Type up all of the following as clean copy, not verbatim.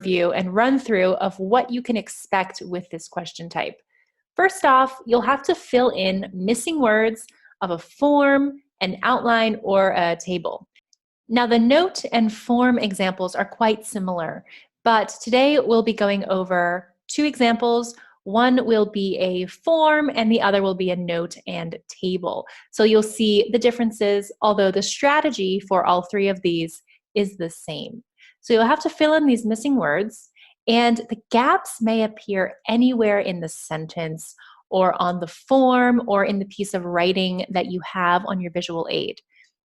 overview and run through of what you can expect with this question type. First off, you'll have to fill in missing words of a form, an outline, or a table. Now, the note and form examples are quite similar, but today we'll be going over two examples. One will be a form and the other will be a note and table. So you'll see the differences, although the strategy for all three of these is the same. So you'll have to fill in these missing words, and the gaps may appear anywhere in the sentence or on the form or in the piece of writing that you have on your visual aid.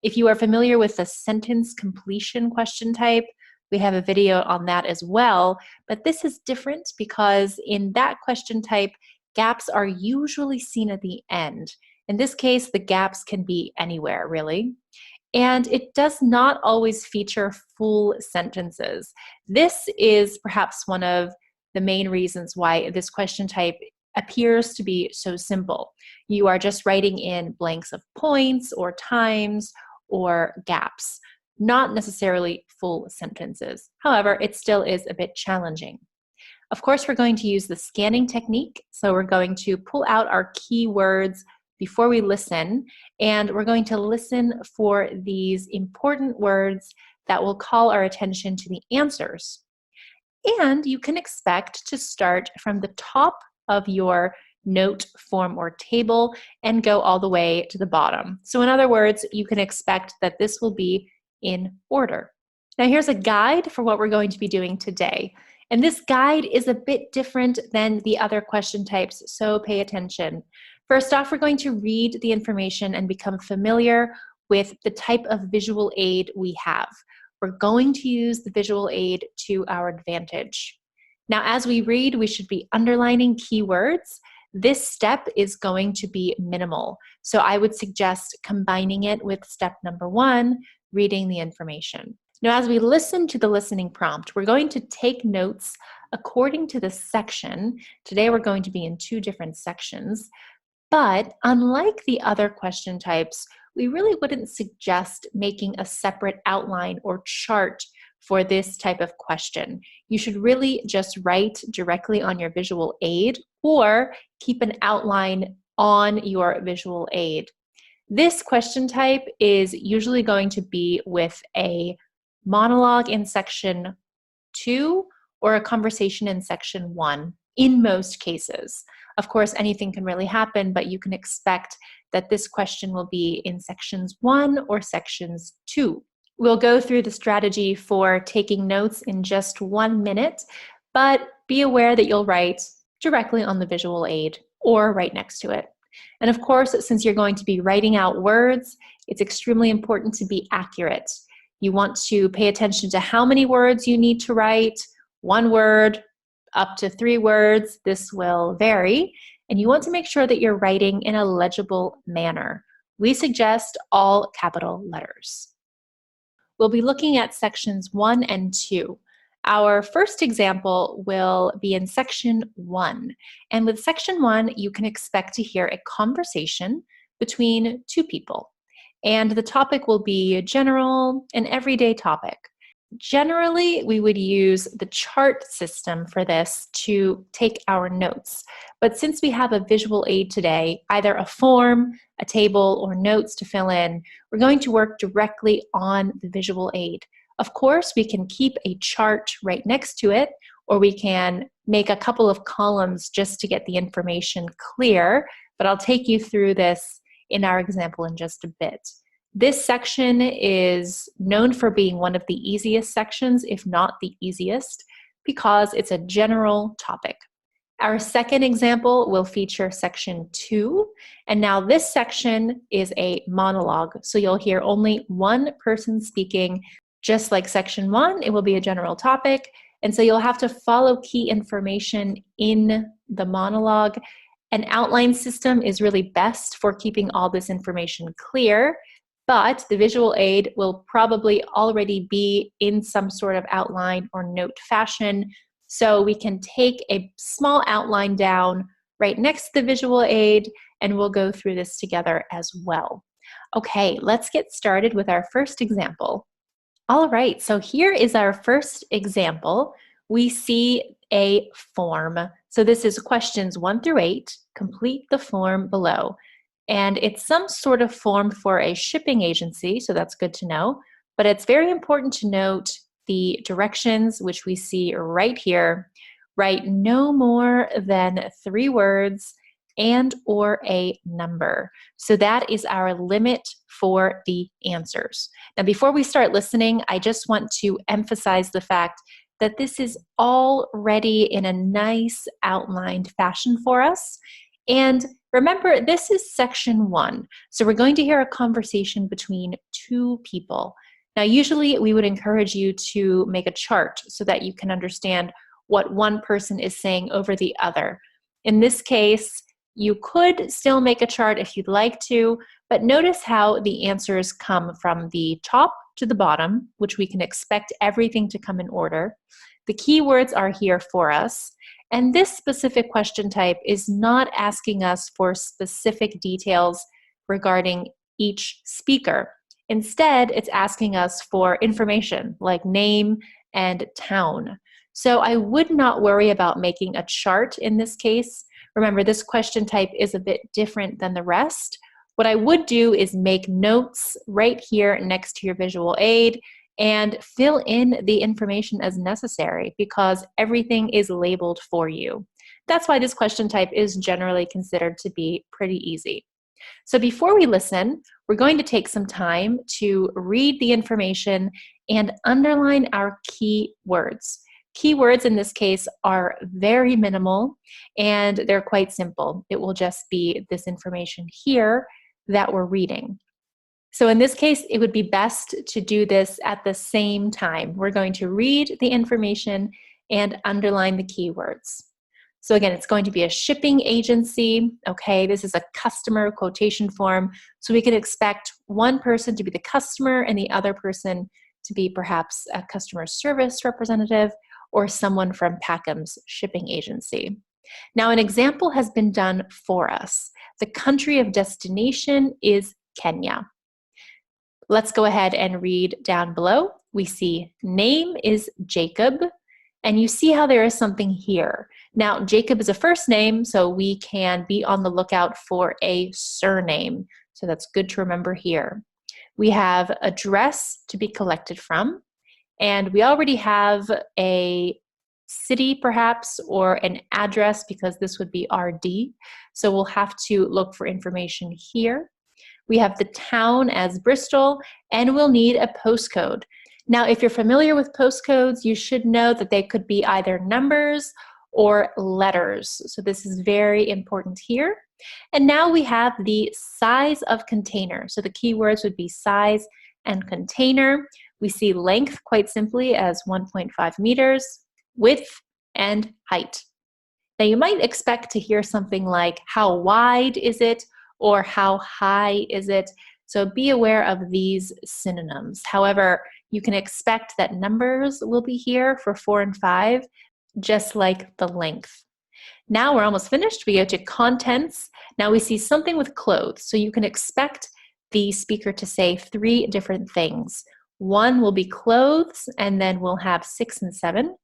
If you are familiar with the sentence completion question type, we have a video on that as well, but this is different because in that question type, gaps are usually seen at the end. In this case, the gaps can be anywhere, really. And it does not always feature full sentences. This is perhaps one of the main reasons why this question type appears to be so simple. You are just writing in blanks of points or times or gaps, not necessarily full sentences. However, it still is a bit challenging. Of course, we're going to use the scanning technique. So we're going to pull out our keywords before we listen, and we're going to listen for these important words that will call our attention to the answers. And you can expect to start from the top of your note, form, or table and go all the way to the bottom. So in other words, you can expect that this will be in order. Now here's a guide for what we're going to be doing today. And this guide is a bit different than the other question types, so pay attention. First off, we're going to read the information and become familiar with the type of visual aid we have. We're going to use the visual aid to our advantage. Now, as we read, we should be underlining keywords. This step is going to be minimal. So I would suggest combining it with step number 1, reading the information. Now, as we listen to the listening prompt, we're going to take notes according to the section. Today, we're going to be in 2 different sections. But unlike the other question types, we really wouldn't suggest making a separate outline or chart for this type of question. You should really just write directly on your visual aid or keep an outline on your visual aid. This question type is usually going to be with a monologue in section 2 or a conversation in section 1 in most cases. Of course, anything can really happen, but you can expect that this question will be in sections 1 or sections 2. We'll go through the strategy for taking notes in just 1 minute, but be aware that you'll write directly on the visual aid or right next to it. And of course, since you're going to be writing out words, it's extremely important to be accurate. You want to pay attention to how many words you need to write, 1 word, up to 3 words. This will vary. And you want to make sure that you're writing in a legible manner. We suggest all capital letters. We'll be looking at sections 1 and 2. Our first example will be in section 1. And with section 1, you can expect to hear a conversation between 2 people. And the topic will be general, an everyday topic. Generally, we would use the chart system for this to take our notes. But since we have a visual aid today, either a form, a table, or notes to fill in, we're going to work directly on the visual aid. Of course, we can keep a chart right next to it, or we can make a couple of columns just to get the information clear, but I'll take you through this in our example in just a bit. This section is known for being one of the easiest sections, if not the easiest, because it's a general topic. Our second example will feature section 2, and now this section is a monologue, so you'll hear only one person speaking. Just like section 1, it will be a general topic, and so you'll have to follow key information in the monologue. An outline system is really best for keeping all this information clear, but the visual aid will probably already be in some sort of outline or note fashion, so we can take a small outline down right next to the visual aid, and we'll go through this together as well. Okay, let's get started with our first example. All right, so here is our first example. we see a form. So this is questions 1 through 8. Complete the form below. And it's some sort of form for a shipping agency, so that's good to know. But it's very important to note the directions, which we see right here. Write no more than 3 words and or a number. So that is our limit for the answers. Now, before we start listening, I just want to emphasize the fact that this is already in a nice outlined fashion for us. And remember, this is section 1. So we're going to hear a conversation between 2 people. Now, usually we would encourage you to make a chart so that you can understand what one person is saying over the other. In this case, you could still make a chart if you'd like to, but notice how the answers come from the top to the bottom, which we can expect everything to come in order. The keywords are here for us, and this specific question type is not asking us for specific details regarding each speaker. Instead, it's asking us for information like name and town. So I would not worry about making a chart in this case. Remember, this question type is a bit different than the rest. What I would do is make notes right here next to your visual aid and fill in the information as necessary because everything is labeled for you. That's why this question type is generally considered to be pretty easy. So before we listen, we're going to take some time to read the information and underline our key words. Keywords in this case are very minimal and they're quite simple. It will just be this information here that we're reading. So in this case, it would be best to do this at the same time. We're going to read the information and underline the keywords. So again, it's going to be a shipping agency. Okay, this is a customer quotation form. So we can expect one person to be the customer and the other person to be perhaps a customer service representative or someone from Packham's shipping agency. Now, an example has been done for us. The country of destination is Kenya. Let's go ahead and read down below. We see name is Jacob, and you see how there is something here. Now, Jacob is a first name, so we can be on the lookout for a surname. So that's good to remember here. We have address to be collected from, and we already have a city perhaps or an address because this would be RD. So we'll have to look for information here. We have the town as Bristol, and we'll need a postcode. Now, if you're familiar with postcodes, you should know that they could be either numbers or letters. So this is very important here. And now we have the size of container. So the keywords would be size and container. We see length quite simply as 1.5 meters, width and height. Now you might expect to hear something like how wide is it or how high is it? So be aware of these synonyms. However, you can expect that numbers will be here for 4 and 5, just like the length. Now we're almost finished. We go to contents. Now we see something with clothes. So you can expect the speaker to say 3 different things. 1 will be clothes, and then we'll have 6 and 7.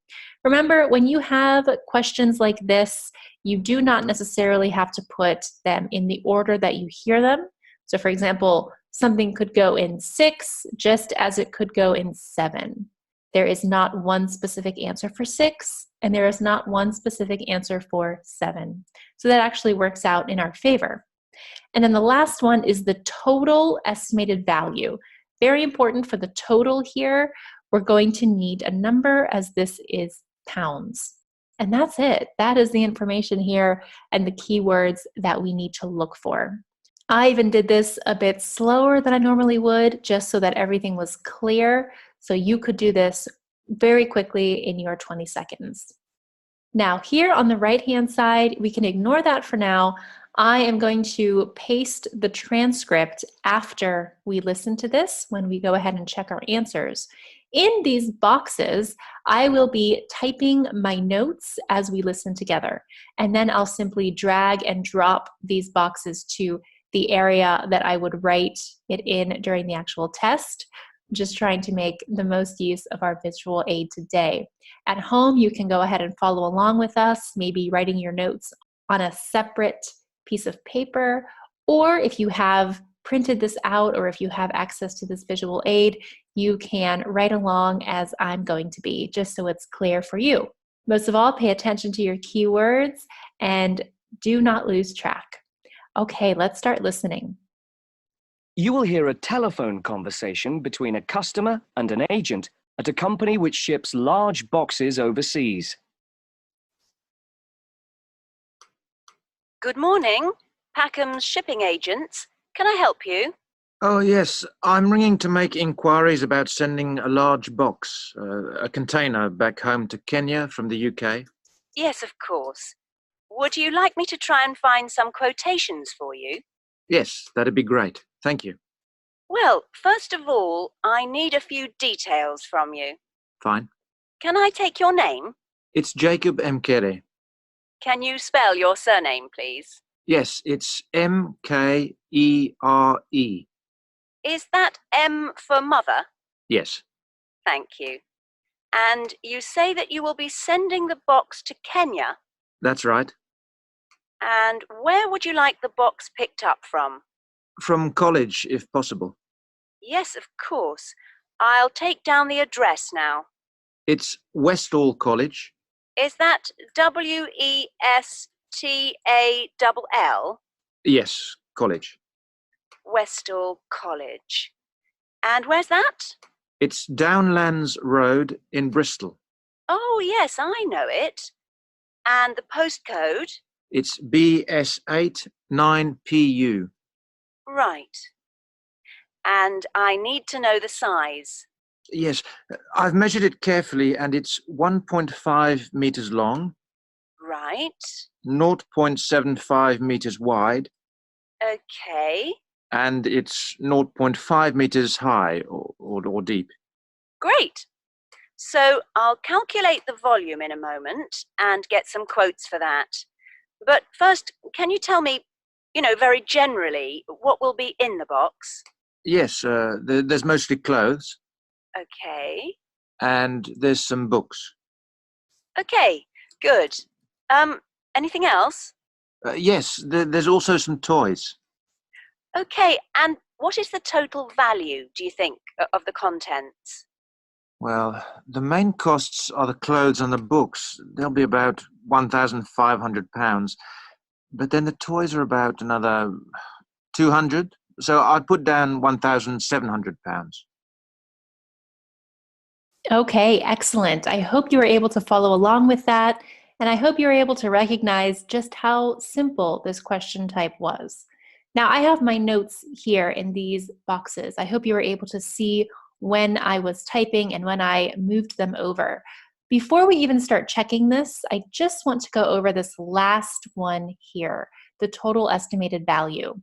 Remember, when you have questions like this, you do not necessarily have to put them in the order that you hear them. So for example, something could go in 6 just as it could go in 7. There is not one specific answer for 6, and there is not one specific answer for 7. So that actually works out in our favor. And then the last one is the total estimated value. Very important for the total here, we're going to need a number as this is pounds. And that's it. That is the information here and the keywords that we need to look for. I even did this a bit slower than I normally would, just so that everything was clear. So you could do this very quickly in your 20 seconds. Now here on the right-hand side, we can ignore that for now. I am going to paste the transcript after we listen to this when we go ahead and check our answers. In these boxes, I will be typing my notes as we listen together, and then I'll simply drag and drop these boxes to the area that I would write it in during the actual test. just trying to make the most use of our visual aid today. At home, you can go ahead and follow along with us, maybe writing your notes on a separate piece of paper, or if you have printed this out or if you have access to this visual aid, you can write along as I'm going to be, just so it's clear for you. Most of all, pay attention to your keywords and do not lose track. Okay, let's start listening. You will hear a telephone conversation between a customer and an agent at a company which ships large boxes overseas. Good morning, Packham's shipping agents. Can I help you? Oh, yes. I'm ringing to make inquiries about sending a large box, a container, back home to Kenya from the UK. Yes, of course. Would you like me to try and find some quotations for you? Yes, that'd be great. Thank you. Well, first of all, I need a few details from you. Fine. Can I take your name? It's Jacob Mkere. Can you spell your surname, please? Yes, it's Mkere. Is that M for mother? Yes, Thank you. And you say that you will be sending the box to Kenya. that's right. And where would you like the box picked up from? From college, if possible. Yes, of course. I'll take down the address now. It's Westall College. Is that Westall? Yes, college. Westall College. And where's that? It's Downlands Road in Bristol. Oh, yes, I know it. And the postcode? It's BS8 9PU. Right. And I need to know the size. Yes, I've measured it carefully and it's 1.5 meters long, Right. 0.75 meters wide, Okay. and it's 0.5 meters high or deep. Great. So I'll calculate the volume in a moment and get some quotes for that. But first, can you tell me, very generally, what will be in the box? Yes, there's mostly clothes Okay. and there's some books. Okay, good. Anything else? Yes, there's also some toys. Okay, and what is the total value, do you think, of the contents? Well, the main costs are the clothes and the books. They'll be about £1,500. But then the toys are about another 200. So I'd put down £1,700. Okay, excellent. I hope you were able to follow along with that, and I hope you were able to recognize just how simple this question type was. Now, I have my notes here in these boxes. I hope you were able to see when I was typing and when I moved them over. Before we even start checking this, I just want to go over this last one here, the total estimated value.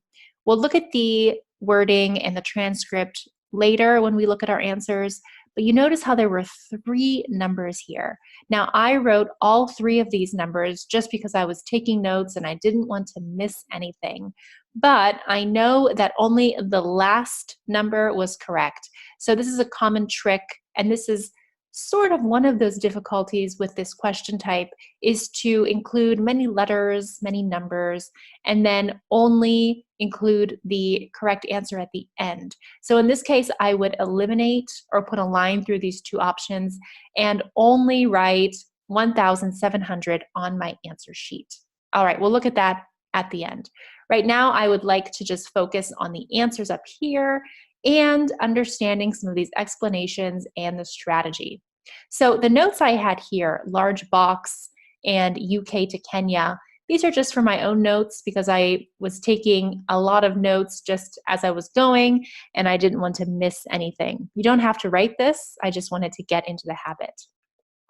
We'll look at the wording and the transcript later when we look at our answers, but you notice how there were 3 numbers here. Now, I wrote all 3 of these numbers just because I was taking notes and I didn't want to miss anything. But I know that only the last number was correct. So this is a common trick, and this is sort of one of those difficulties with this question type, is to include many letters, many numbers, and then only include the correct answer at the end. So in this case, I would eliminate or put a line through these 2 options and only write 1,700 on my answer sheet. All right, we'll look at that at the end. Right now, I would like to just focus on the answers up here and understanding some of these explanations and the strategy. So the notes I had here, large box and UK to Kenya, these are just for my own notes because I was taking a lot of notes just as I was going and I didn't want to miss anything. You don't have to write this, I just wanted to get into the habit.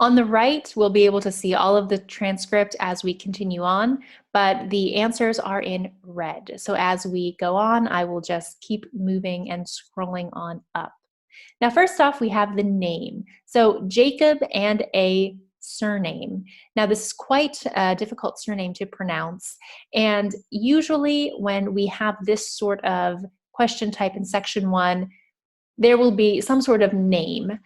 On the right, we'll be able to see all of the transcript as we continue on, but the answers are in red. So as we go on, I will just keep moving and scrolling on up. Now, first off, we have the name. So Jacob and a surname. Now, this is quite a difficult surname to pronounce. And usually when we have this sort of question type in section 1, there will be some sort of name.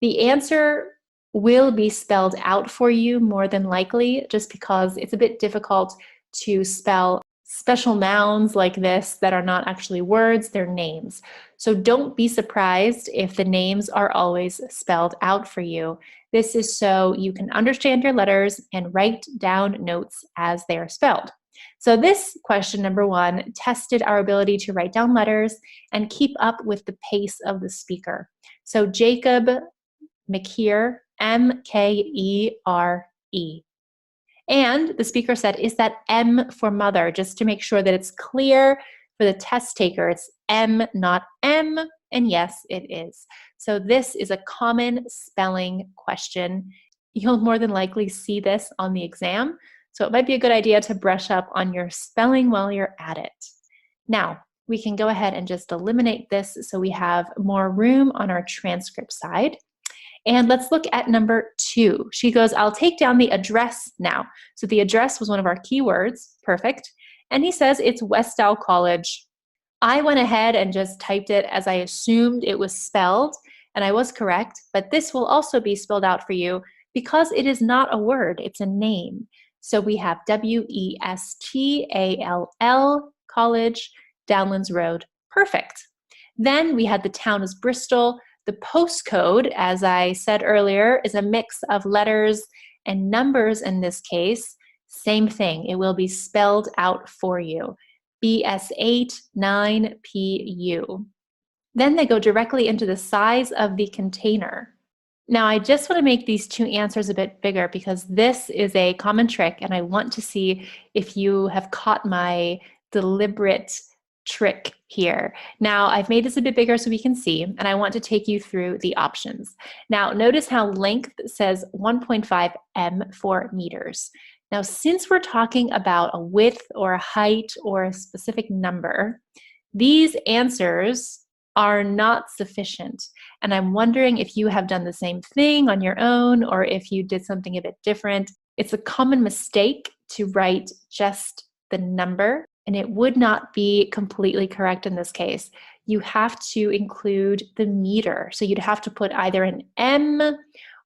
The answer will be spelled out for you more than likely, just because it's a bit difficult to spell special nouns like this that are not actually words, they're names. So don't be surprised if the names are always spelled out for you. This is so you can understand your letters and write down notes as they are spelled. So this question, number 1, tested our ability to write down letters and keep up with the pace of the speaker. So Jacob McKeer, M-K-E-R-E. And the speaker said, is that M for mother? Just to make sure that it's clear for the test taker, it's M, not M. And yes, it is. So this is a common spelling question. You'll more than likely see this on the exam. So it might be a good idea to brush up on your spelling while you're at it. Now, we can go ahead and just eliminate this so we have more room on our transcript side. And let's look at number 2. She goes, I'll take down the address now. So the address was one of our keywords. Perfect. And he says it's Westall College. I went ahead and just typed it as I assumed it was spelled, and I was correct, but this will also be spelled out for you because it is not a word, it's a name. So we have W-E-S-T-A-L-L, College, Downlands Road. Perfect. Then we had the town is Bristol. The postcode, as I said earlier, is a mix of letters and numbers in this case. Same thing, it will be spelled out for you. BS8-9PU. Then they go directly into the size of the container. Now I just want to make these 2 answers a bit bigger because this is a common trick and I want to see if you have caught my deliberate trick here. Now I've made this a bit bigger so we can see, and I want to take you through the options. Now notice how length says 1.5 m for meters. Now since we're talking about a width or a height or a specific number, these answers are not sufficient. And I'm wondering if you have done the same thing on your own or if you did something a bit different. It's a common mistake to write just the number, and it would not be completely correct in this case. You have to include the meter. So you'd have to put either an M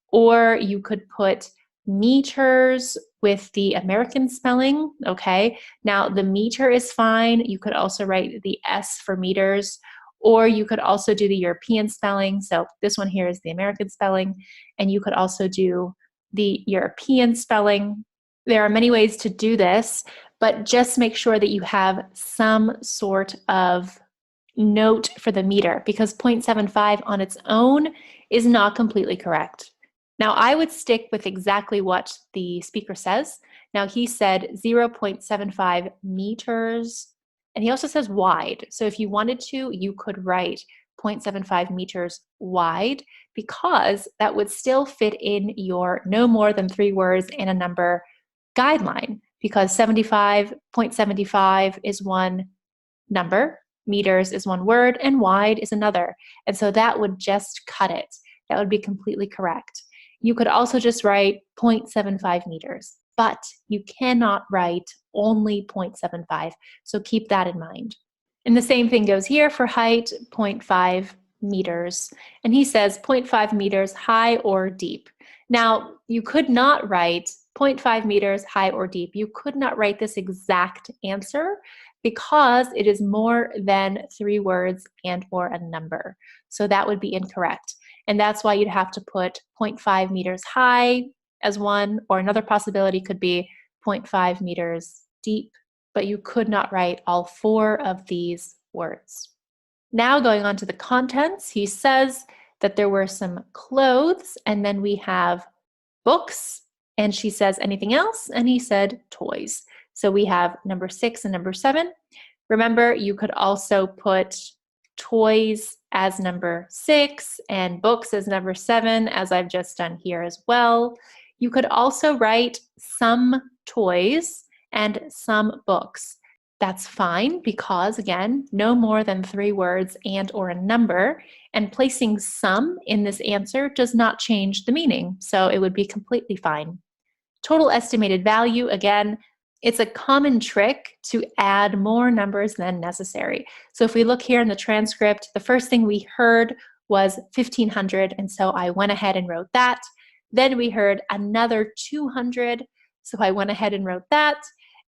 or you could put meters with the American spelling, okay? Now the meter is fine. You could also write the S for meters, or you could also do the European spelling. So this one here is the American spelling, and you could also do the European spelling. There are many ways to do this, but just make sure that you have some sort of note for the meter because 0.75 on its own is not completely correct. Now I would stick with exactly what the speaker says. Now he said 0.75 meters, and he also says wide. So if you wanted to, you could write 0.75 meters wide because that would still fit in your no more than 3 words and a number guideline, because 0.75 is one number, meters is one word, and wide is another. And so that would just cut it. That would be completely correct. You could also just write 0.75 meters, but you cannot write only 0.75. So keep that in mind. And the same thing goes here for height, 0.5 meters. And he says 0.5 meters high or deep. Now, you could not write 0.5 meters high or deep. You could not write this exact answer because it is more than 3 words and or a number. So that would be incorrect. And that's why you'd have to put 0.5 meters high as one, or another possibility could be 0.5 meters deep, but you could not write all 4 of these words. Now going on to the contents, he says that there were some clothes, and then we have books, and she says anything else, and he said toys. So we have number 6 and number 7. Remember, you could also put toys as number 6 and books as number 7, as I've just done here as well. You could also write some toys and some books. That's fine because, again, no more than 3 words and or a number, and placing some in this answer does not change the meaning, so it would be completely fine. Total estimated value, again, it's a common trick to add more numbers than necessary. So if we look here in the transcript, the first thing we heard was 1,500, and so I went ahead and wrote that. Then we heard another 200, so I went ahead and wrote that.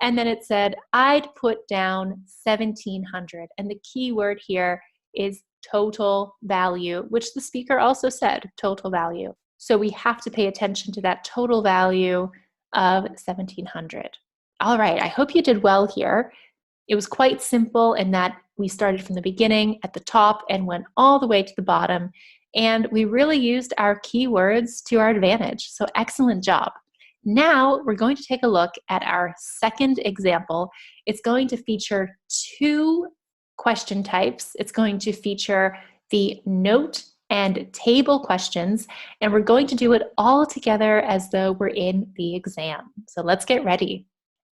And then it said I'd put down 1,700, and the key word here is total value, which the speaker also said, total value. So we have to pay attention to that total value of 1,700. All right, I hope you did well here. It was quite simple in that we started from the beginning at the top and went all the way to the bottom, and we really used our keywords to our advantage. So excellent job. Now we're going to take a look at our second example. It's going to feature two question types. It's going to feature the note and table questions, and we're going to do it all together as though we're in the exam. So let's get ready.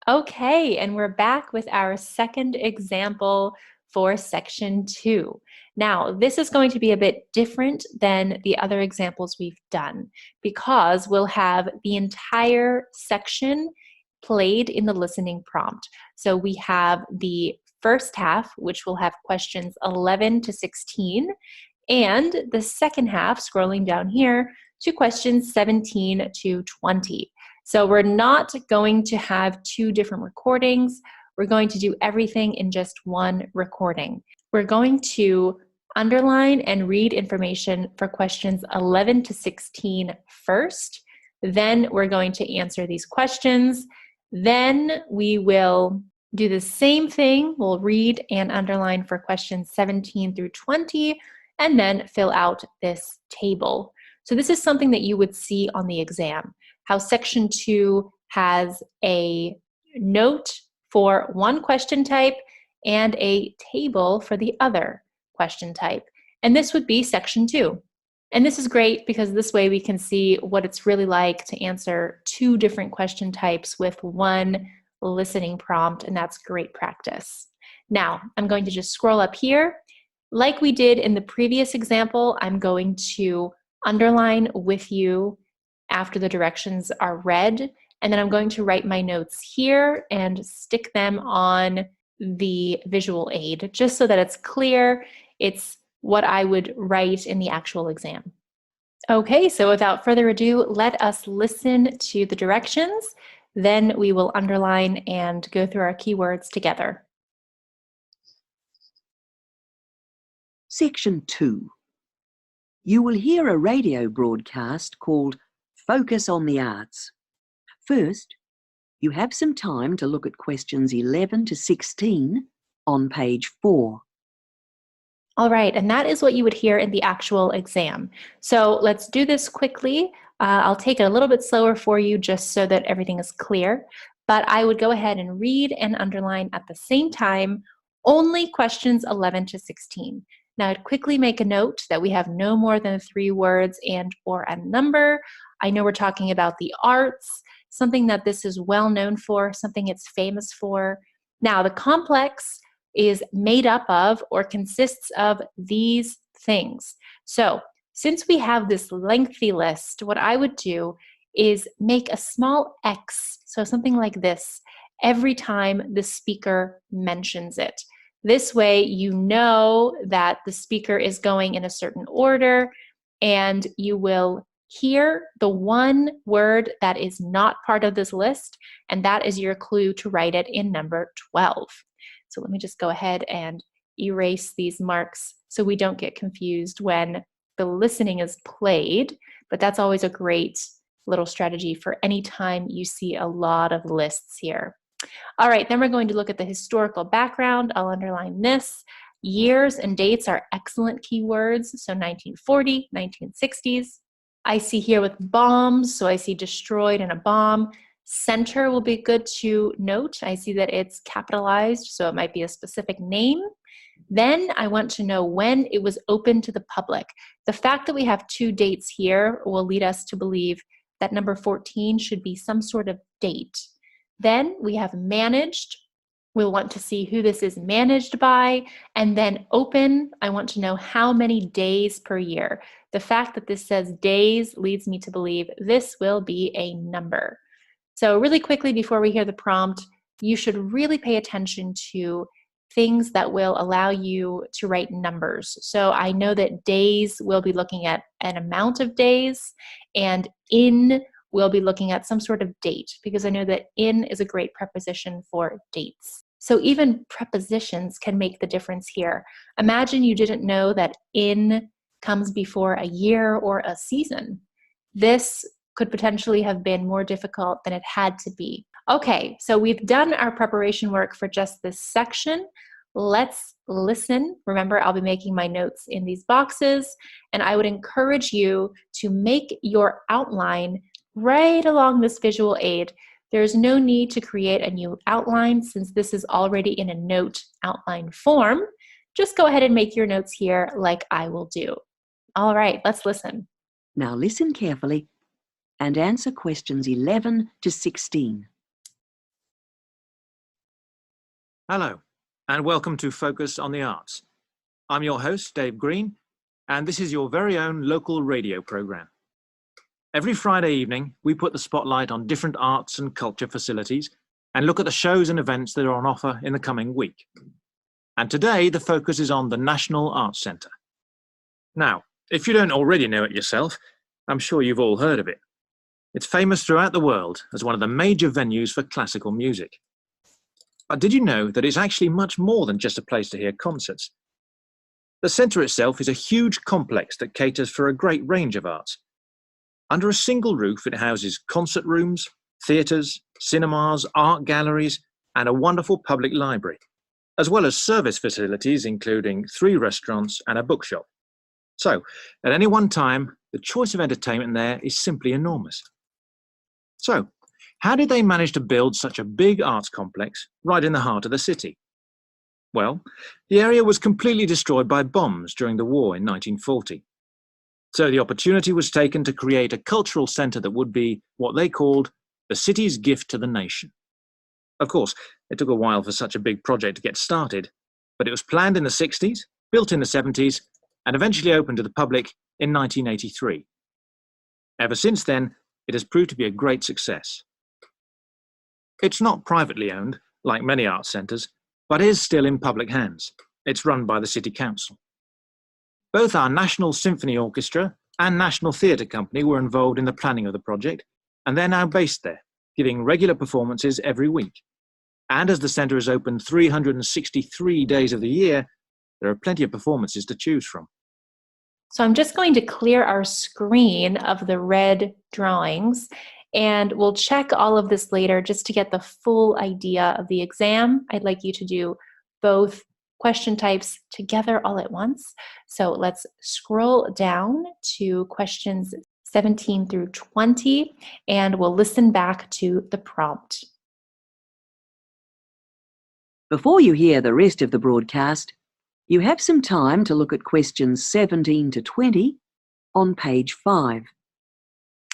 Okay, and we're back with our second example for section 2. Now, this is going to be a bit different than the other examples we've done because we'll have the entire section played in the listening prompt. So we have the first half, which will have questions 11 to 16, and the second half, scrolling down here, to questions 17 to 20. So we're not going to have two different recordings. We're going to do everything in just one recording. We're going to underline and read information for questions 11 to 16 first. Then we're going to answer these questions. Then we will do the same thing. We'll read and underline for questions 17 through 20, and then fill out this table. So this is something that you would see on the exam, how section 2 has a note for one question type and a table for the other question type. And this would be section 2. And this is great because this way we can see what it's really like to answer two different question types with one listening prompt, and that's great practice. Now, I'm going to just scroll up here. Like we did in the previous example, I'm going to underline with you after the directions are read, and then I'm going to write my notes here and stick them on the visual aid, just so that it's clear it's what I would write in the actual exam. Okay, so without further ado, let us listen to the directions. Then we will underline and go through our keywords together. Section 2. You will hear a radio broadcast called Focus on the Arts. First, you have some time to look at questions 11 to 16 on page 4. All right, and that is what you would hear in the actual exam. So let's do this quickly. I'll take it a little bit slower for you just so that everything is clear, but I would go ahead and read and underline at the same time only questions 11 to 16. Now, I'd quickly make a note that we have no more than 3 words and or a number. I know we're talking about the arts, something that this is well known for, something it's famous for. Now, the complex is made up of or consists of these things. So, since we have this lengthy list, what I would do is make a small X, so something like this, every time the speaker mentions it. This way you know that the speaker is going in a certain order, and you will hear the one word that is not part of this list, and that is your clue to write it in number 12. So let me just go ahead and erase these marks so we don't get confused when the listening is played, but that's always a great little strategy for any time you see a lot of lists here. All right, then we're going to look at the historical background. I'll underline this. Years and dates are excellent keywords, so 1940, 1960s. I see here with bombs, so I see destroyed and a bomb. Center will be good to note. I see that it's capitalized, so it might be a specific name. Then I want to know when it was open to the public. The fact that we have 2 dates here will lead us to believe that number 14 should be some sort of date. Then we have managed. We'll want to see who this is managed by. And then open, I want to know how many days per year. The fact that this says days leads me to believe this will be a number. So really quickly before we hear the prompt, you should really pay attention to things that will allow you to write numbers. So I know that days, we'll be looking at an amount of days, and in, we'll be looking at some sort of date, because I know that in is a great preposition for dates. So even prepositions can make the difference here. Imagine you didn't know that in comes before a year or a season. This could potentially have been more difficult than it had to be. Okay, so we've done our preparation work for just this section. Let's listen. Remember, I'll be making my notes in these boxes, and I would encourage you to make your outline right along this visual aid. There's no need to create a new outline since this is already in a note outline form. Just go ahead and make your notes here like I will do. All right, let's listen. Now listen carefully and answer questions 11 to 16. Hello, and welcome to Focus on the Arts. I'm your host, Dave Green, and this is your very own local radio program. Every Friday evening, we put the spotlight on different arts and culture facilities and look at the shows and events that are on offer in the coming week. And today, the focus is on the National Arts Centre. Now, if you don't already know it yourself, I'm sure you've all heard of it. It's famous throughout the world as one of the major venues for classical music. But did you know that it's actually much more than just a place to hear concerts? The centre itself is a huge complex that caters for a great range of arts. Under a single roof, it houses concert rooms, theatres, cinemas, art galleries, and a wonderful public library, as well as service facilities including 3 restaurants and a bookshop. So, at any one time, the choice of entertainment there is simply enormous. So, how did they manage to build such a big arts complex right in the heart of the city? Well, the area was completely destroyed by bombs during the war in 1940. So the opportunity was taken to create a cultural centre that would be what they called the city's gift to the nation. Of course, it took a while for such a big project to get started, but it was planned in the 60s, built in the 70s, and eventually opened to the public in 1983. Ever since then, it has proved to be a great success. It's not privately owned, like many arts centres, but is still in public hands. It's run by the City Council. Both our National Symphony Orchestra and National Theatre Company were involved in the planning of the project, and they're now based there, giving regular performances every week. And as the centre is open 363 days of the year, there are plenty of performances to choose from. So I'm just going to clear our screen of the red drawings, and we'll check all of this later just to get the full idea of the exam. I'd like you to do both question types together all at once. So let's scroll down to questions 17 through 20, and we'll listen back to the prompt. Before you hear the rest of the broadcast, you have some time to look at questions 17 to 20 on page 5.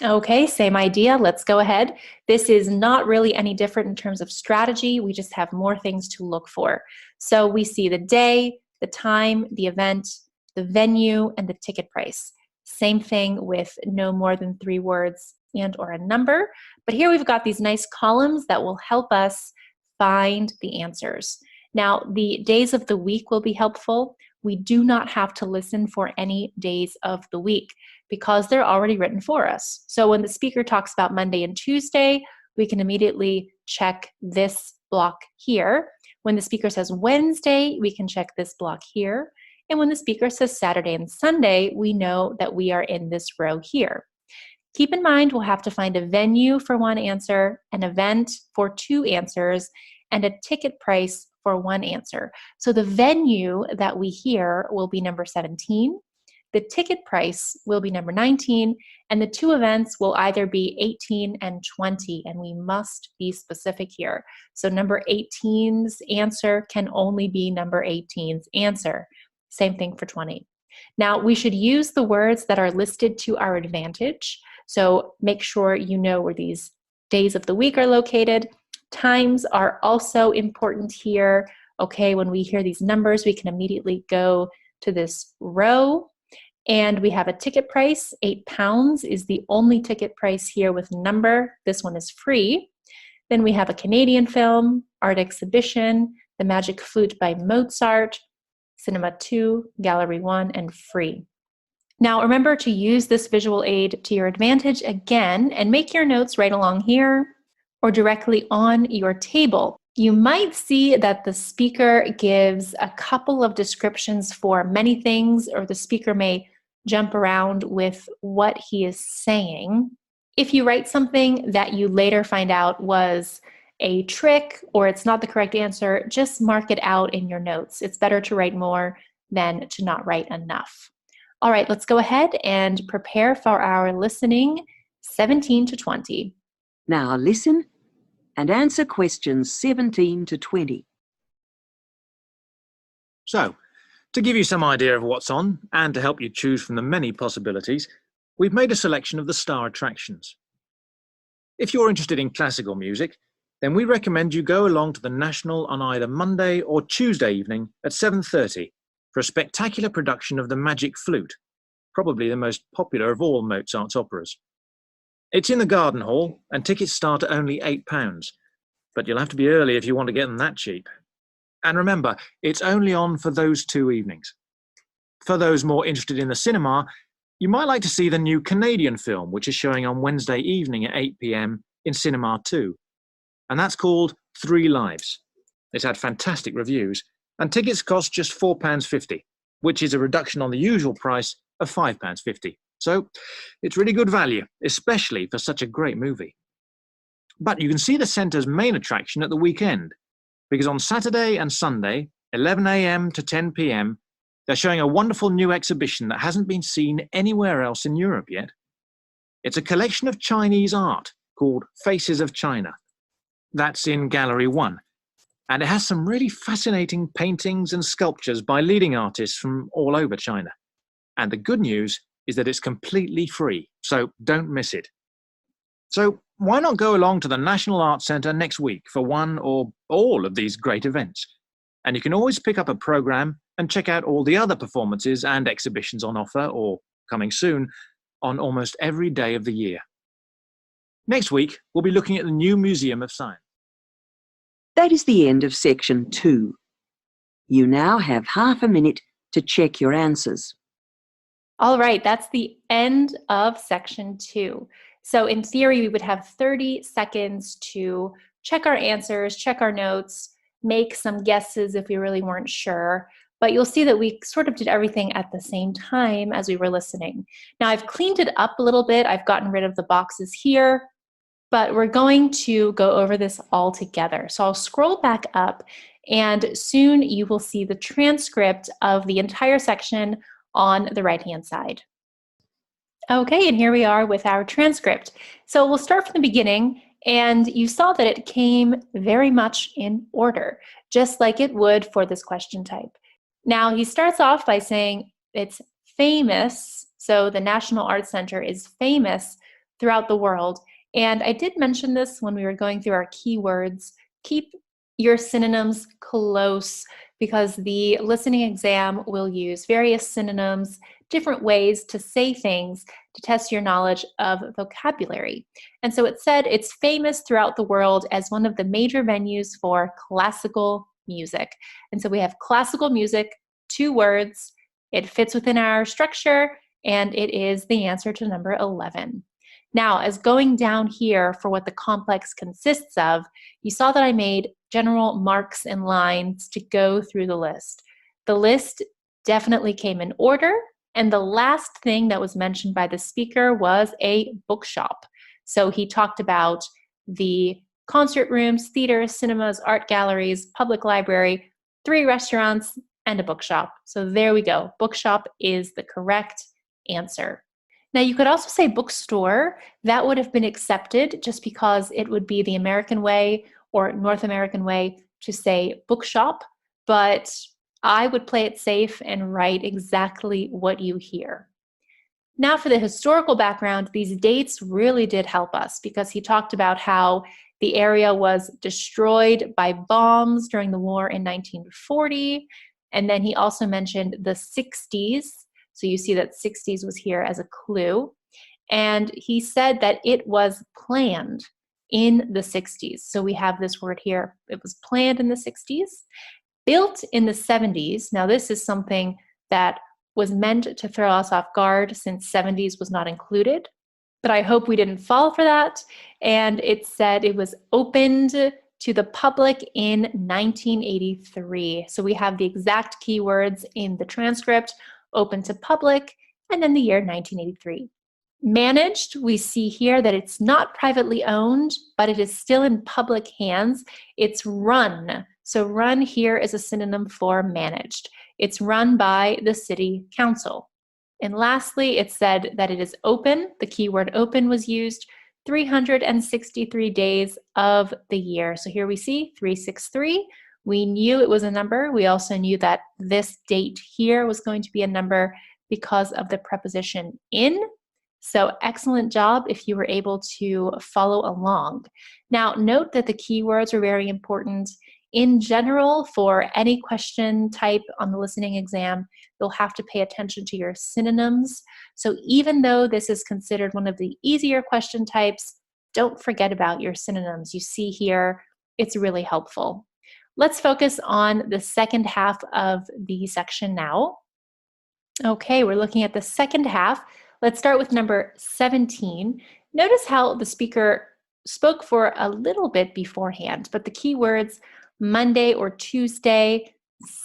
Okay, same idea. Let's go ahead. This is not really any different in terms of strategy. We just have more things to look for. So we see the day, the time, the event, the venue, and the ticket price. Same thing with no more than 3 words and or a number. But here we've got these nice columns that will help us find the answers. Now, the days of the week will be helpful. We do not have to listen for any days of the week because they're already written for us. So when the speaker talks about Monday and Tuesday, we can immediately check this block here. When the speaker says Wednesday, we can check this block here. And when the speaker says Saturday and Sunday, we know that we are in this row here. Keep in mind, we'll have to find a venue for 1 answer, an event for 2 answers, and a ticket price for 1 answer. So the venue that we hear will be number 17, the ticket price will be number 19, and the 2 events will either be 18 and 20, and we must be specific here. So number 18's answer can only be number 18's answer. Same thing for 20. Now, we should use the words that are listed to our advantage. So make sure you know where these days of the week are located. Times are also important here. Okay, when we hear these numbers, we can immediately go to this row. And we have a ticket price. £8 is the only ticket price here with number. This one is free. Then we have a Canadian film, art exhibition, The Magic Flute by Mozart, Cinema 2, Gallery 1, and Free. Now remember to use this visual aid to your advantage again and make your notes right along here or directly on your table. You might see that the speaker gives a couple of descriptions for many things, or the speaker may jump around with what he is saying. If you write something that you later find out was a trick or it's not the correct answer, just mark it out in your notes. It's better to write more than to not write enough. All right, let's go ahead and prepare for our listening 17 to 20. Now listen and answer questions 17 to 20. So, to give you some idea of what's on and to help you choose from the many possibilities, we've made a selection of the star attractions. If you're interested in classical music, then we recommend you go along to the National on either Monday or Tuesday evening at 7:30 for a spectacular production of The Magic Flute, probably the most popular of all Mozart's operas. It's in the Garden Hall and tickets start at only £8, but you'll have to be early if you want to get them that cheap. And remember, it's only on for those 2 evenings. For those more interested in the cinema, you might like to see the new Canadian film, which is showing on Wednesday evening at 8 p.m. in Cinema 2. And that's called 3 Lives. It's had fantastic reviews, and tickets cost just £4.50, which is a reduction on the usual price of £5.50. So it's really good value, especially for such a great movie. But you can see the centre's main attraction at the weekend, because on Saturday and Sunday, 11 a.m. to 10 p.m, they're showing a wonderful new exhibition that hasn't been seen anywhere else in Europe yet. It's a collection of Chinese art called Faces of China. That's in Gallery 1. And it has some really fascinating paintings and sculptures by leading artists from all over China. And the good news is that it's completely free, so don't miss it. So why not go along to the National Arts Centre next week for one or all of these great events? And you can always pick up a programme and check out all the other performances and exhibitions on offer, or coming soon, on almost every day of the year. Next week, we'll be looking at the new Museum of Science. That is the end of section 2. You now have half a minute to check your answers. All right, that's the end of section 2. So in theory, we would have 30 seconds to check our answers, check our notes, make some guesses if we really weren't sure. But you'll see that we sort of did everything at the same time as we were listening. Now I've cleaned it up a little bit. I've gotten rid of the boxes here, but we're going to go over this all together. So I'll scroll back up and soon you will see the transcript of the entire section on the right-hand side. Okay, and here we are with our transcript. So we'll start from the beginning, and you saw that it came very much in order, just like it would for this question type. Now, he starts off by saying it's famous, so the National Arts Center is famous throughout the world. And I did mention this when we were going through our keywords. Keep your synonyms close because the listening exam will use various synonyms, different ways to say things to test your knowledge of vocabulary. And so it said it's famous throughout the world as one of the major venues for classical music. And so we have classical music, 2 words. It fits within our structure, and it is the answer to number 11. Now, as going down here for what the complex consists of, you saw that I made general marks and lines to go through the list. The list definitely came in order, and the last thing that was mentioned by the speaker was a bookshop. So he talked about the concert rooms, theaters, cinemas, art galleries, public library, 3 restaurants, and a bookshop. So there we go. Bookshop is the correct answer. Now you could also say bookstore. That would have been accepted just because it would be the American way or North American way to say bookshop, but I would play it safe and write exactly what you hear. Now for the historical background, these dates really did help us because he talked about how the area was destroyed by bombs during the war in 1940, and then he also mentioned the 60s. So you see that 60s was here as a clue. And he said that it was planned. in the 60s. So we have this word here. It was planned in the 60s, built in the 70s. Now this is something that was meant to throw us off guard since 70s was not included, but I hope we didn't fall for that. And it said it was opened to the public in 1983. So we have the exact keywords in the transcript, open to public, and then the year 1983. Managed, we see here that it's not privately owned, but it is still in public hands. It's run. So run here is a synonym for managed. It's run by the city council. And lastly, it said that it is open. The keyword open was used 363 days of the year. So here we see 363. We knew it was a number. We also knew that this date here was going to be a number because of the preposition in. So excellent job if you were able to follow along. Now note that the keywords are very important. In general, for any question type on the listening exam, you'll have to pay attention to your synonyms. So even though this is considered one of the easier question types, don't forget about your synonyms. You see here, it's really helpful. Let's focus on the second half of the section now. Okay, we're looking at the second half. Let's start with number 17. Notice how the speaker spoke for a little bit beforehand, but the keywords Monday or Tuesday,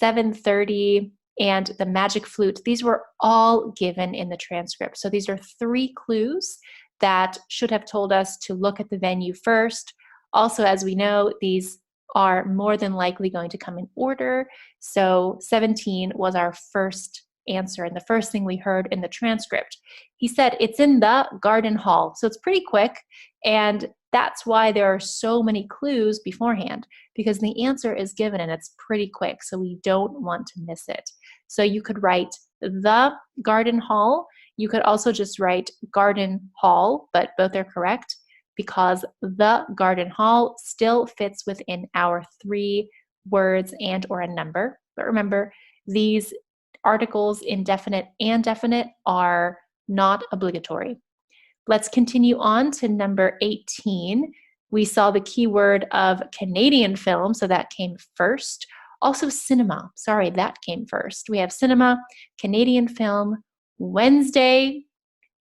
7:30, and the magic flute, these were all given in the transcript. So these are 3 clues that should have told us to look at the venue first. Also, as we know, these are more than likely going to come in order. So 17 was our first answer and the first thing we heard in the transcript. He said it's in the garden hall. So it's pretty quick, and that's why there are so many clues beforehand, because the answer is given and it's pretty quick, so we don't want to miss it. So you could write the garden hall. You could also just write garden hall, but both are correct because the garden hall still fits within our 3 words and or a number. But remember, these articles, indefinite and definite, are not obligatory. Let's continue on to number 18. We saw the keyword of Canadian film, so that came first. Also cinema, sorry, that came first. We have cinema, Canadian film, Wednesday,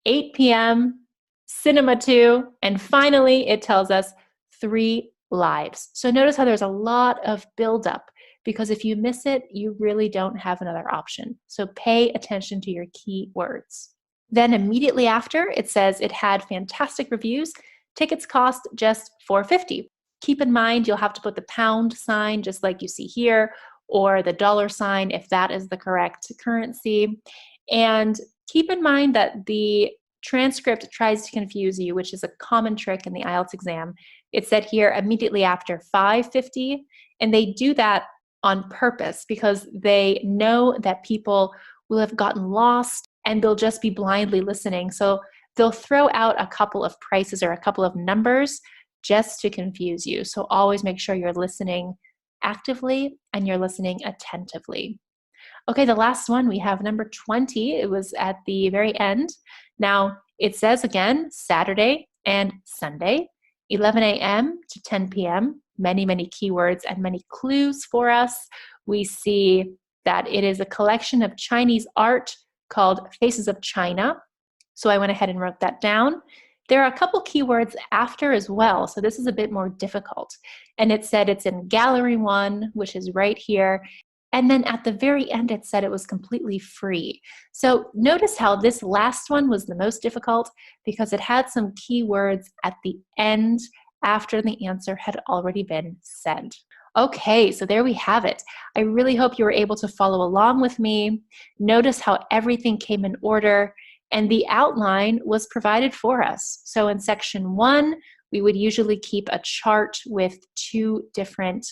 8 p.m., cinema 2, and finally it tells us 3 lives. So notice how there's a lot of buildup, because if you miss it, you really don't have another option. So pay attention to your key words. Then immediately after, it says it had fantastic reviews. Tickets cost just $4.50. Keep in mind, you'll have to put the pound sign just like you see here, or the dollar sign if that is the correct currency. And keep in mind that the transcript tries to confuse you, which is a common trick in the IELTS exam. It said here immediately after 5:50, and they do that on purpose because they know that people will have gotten lost and they'll just be blindly listening. So they'll throw out a couple of prices or a couple of numbers just to confuse you. So always make sure you're listening actively and you're listening attentively. Okay, the last one, we have number 20. It was at the very end. Now, it says again, Saturday and Sunday, 11 a.m. to 10 p.m. Many, many keywords and many clues for us. We see that it is a collection of Chinese art called Faces of China. So I went ahead and wrote that down. There are a couple keywords after as well, so this is a bit more difficult. And it said it's in Gallery 1, which is right here. And then at the very end, it said it was completely free. So notice how this last one was the most difficult because it had some keywords at the end after the answer had already been said. Okay, so there we have it. I really hope you were able to follow along with me. Notice how everything came in order and the outline was provided for us. So in section 1, we would usually keep a chart with 2 different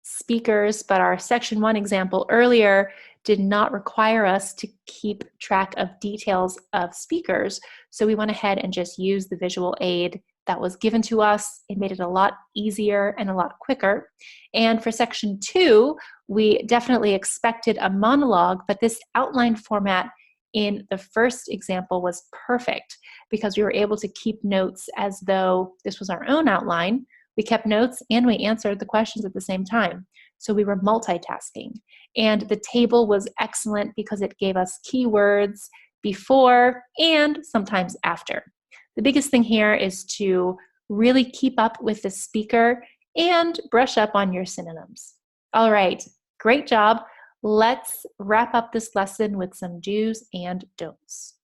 speakers, but our section 1 example earlier did not require us to keep track of details of speakers. So we went ahead and just used the visual aid that was given to us. It made it a lot easier and a lot quicker. And for section 2, we definitely expected a monologue, but this outline format in the first example was perfect because we were able to keep notes as though this was our own outline. We kept notes and we answered the questions at the same time. So we were multitasking. And the table was excellent because it gave us keywords before and sometimes after. The biggest thing here is to really keep up with the speaker and brush up on your synonyms. All right, great job. Let's wrap up this lesson with some do's and don'ts.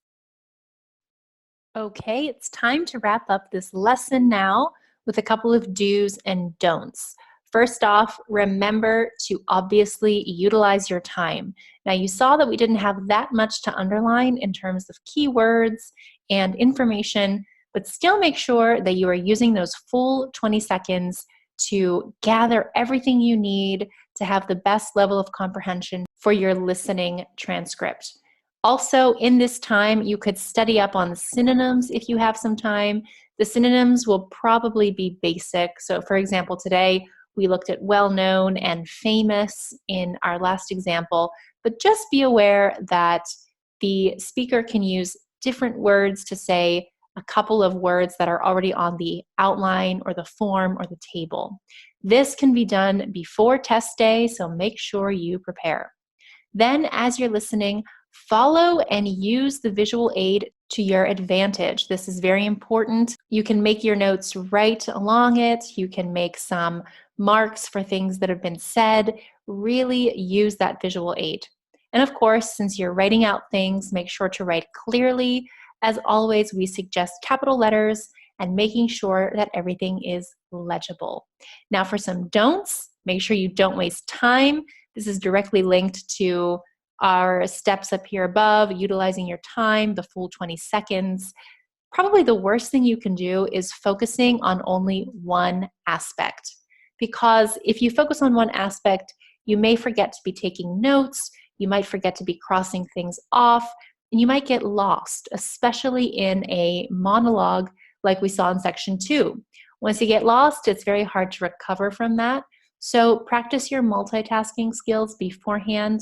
Okay, it's time to wrap up this lesson now with a couple of do's and don'ts. First off, remember to obviously utilize your time. Now you saw that we didn't have that much to underline in terms of keywords and information, but still make sure that you are using those full 20 seconds to gather everything you need to have the best level of comprehension for your listening transcript. Also, in this time, you could study up on synonyms if you have some time. The synonyms will probably be basic. So for example, today we looked at well-known and famous in our last example, but just be aware that the speaker can use different words to say a couple of words that are already on the outline or the form or the table. This can be done before test day, so make sure you prepare. Then, as you're listening, follow and use the visual aid to your advantage. This is very important. You can make your notes right along it. You can make some marks for things that have been said. Really use that visual aid. And of course, since you're writing out things, make sure to write clearly. As always, we suggest capital letters and making sure that everything is legible. Now for some don'ts, make sure you don't waste time. This is directly linked to our steps up here above, utilizing your time, the full 20 seconds. Probably the worst thing you can do is focusing on only one aspect. Because if you focus on one aspect, you may forget to be taking notes, you might forget to be crossing things off, and you might get lost, especially in a monologue like we saw in section 2. Once you get lost, it's very hard to recover from that. So practice your multitasking skills beforehand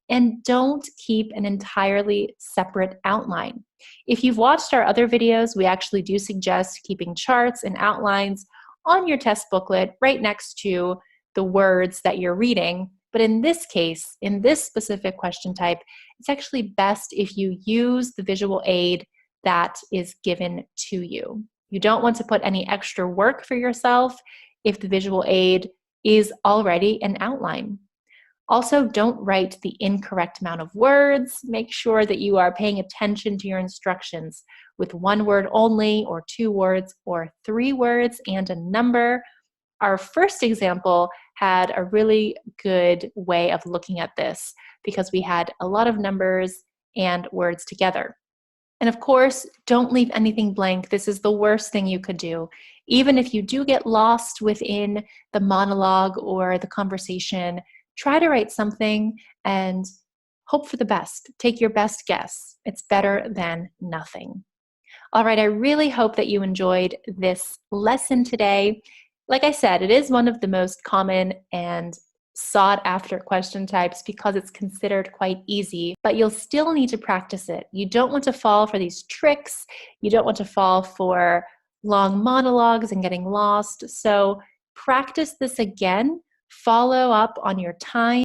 and don't keep an entirely separate outline. If you've watched our other videos, we actually do suggest keeping charts and outlines on your test booklet right next to the words that you're reading. But in this case, in this specific question type, it's actually best if you use the visual aid that is given to you. You don't want to put any extra work for yourself if the visual aid is already an outline. Also, don't write the incorrect amount of words. Make sure that you are paying attention to your instructions with one word only, or 2 words, or 3 words and a number. Our first example had a really good way of looking at this because we had a lot of numbers and words together. And of course, don't leave anything blank. This is the worst thing you could do. Even if you do get lost within the monologue or the conversation, try to write something and hope for the best. Take your best guess. It's better than nothing. All right, I really hope that you enjoyed this lesson today. Like I said, it is one of the most common and sought after question types because it's considered quite easy, but you'll still need to practice it. You don't want to fall for these tricks. You don't want to fall for long monologues and getting lost. So practice this again. Follow up on your time